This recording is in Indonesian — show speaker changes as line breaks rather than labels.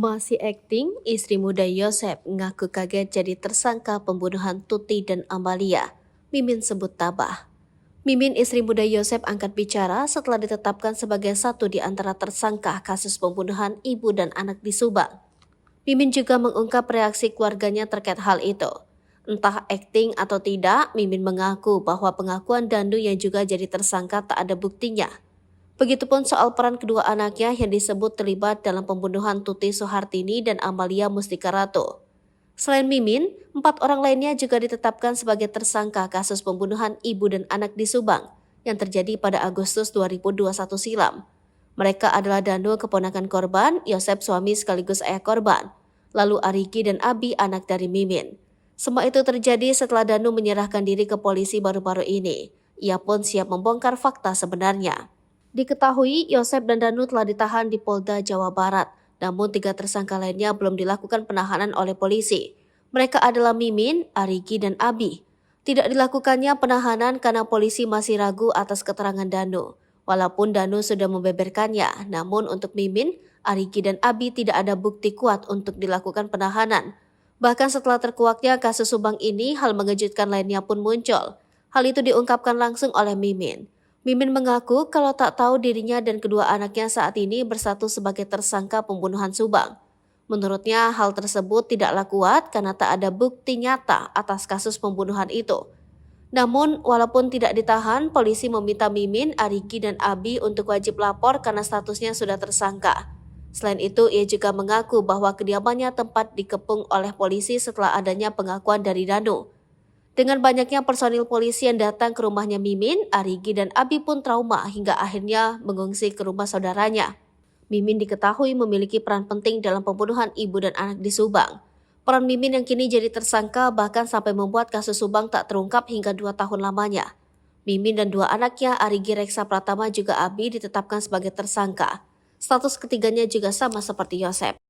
Masih akting, istri muda Yosep ngaku kaget jadi tersangka pembunuhan Tuti dan Amalia. Mimin sebut tabah. Mimin, istri muda Yosep, angkat bicara setelah ditetapkan sebagai satu di antara tersangka kasus pembunuhan ibu dan anak di Subang. Mimin juga mengungkap reaksi keluarganya terkait hal itu. Entah akting atau tidak, Mimin mengaku bahwa pengakuan Dandu yang juga jadi tersangka tak ada buktinya. Begitupun soal peran kedua anaknya yang disebut terlibat dalam pembunuhan Tuti Soehartini dan Amalia Mustika Ratu. Selain Mimin, 4 orang lainnya juga ditetapkan sebagai tersangka kasus pembunuhan ibu dan anak di Subang yang terjadi pada Agustus 2021 silam. Mereka adalah Danu, keponakan korban, Yosep, suami sekaligus ayah korban, lalu Ariki dan Abi, anak dari Mimin. Semua itu terjadi setelah Danu menyerahkan diri ke polisi baru-baru ini. Ia pun siap membongkar fakta sebenarnya. Diketahui Yosep dan Danu telah ditahan di Polda Jawa Barat, namun 3 tersangka lainnya belum dilakukan penahanan oleh polisi. Mereka adalah Mimin, Ariki, dan Abi. Tidak dilakukannya penahanan karena polisi masih ragu atas keterangan Danu. Walaupun Danu sudah membeberkannya, namun untuk Mimin, Ariki, dan Abi tidak ada bukti kuat untuk dilakukan penahanan. Bahkan setelah terkuaknya kasus Subang ini, hal mengejutkan lainnya pun muncul. Hal itu diungkapkan langsung oleh Mimin. Mimin mengaku kalau tak tahu dirinya dan kedua anaknya saat ini bersatu sebagai tersangka pembunuhan Subang. Menurutnya hal tersebut tidaklah kuat karena tak ada bukti nyata atas kasus pembunuhan itu. Namun walaupun tidak ditahan, polisi meminta Mimin, Ariki, dan Abi untuk wajib lapor karena statusnya sudah tersangka. Selain itu, ia juga mengaku bahwa kediamannya tempat dikepung oleh polisi setelah adanya pengakuan dari Danu. Dengan banyaknya personil polisi yang datang ke rumahnya Mimin, Arigi dan Abi pun trauma hingga akhirnya mengungsi ke rumah saudaranya. Mimin diketahui memiliki peran penting dalam pembunuhan ibu dan anak di Subang. Peran Mimin yang kini jadi tersangka bahkan sampai membuat kasus Subang tak terungkap hingga 2 tahun lamanya. Mimin dan 2 anaknya, Arigi Reksa Pratama juga Abi, ditetapkan sebagai tersangka. Status ketiganya juga sama seperti Yosep.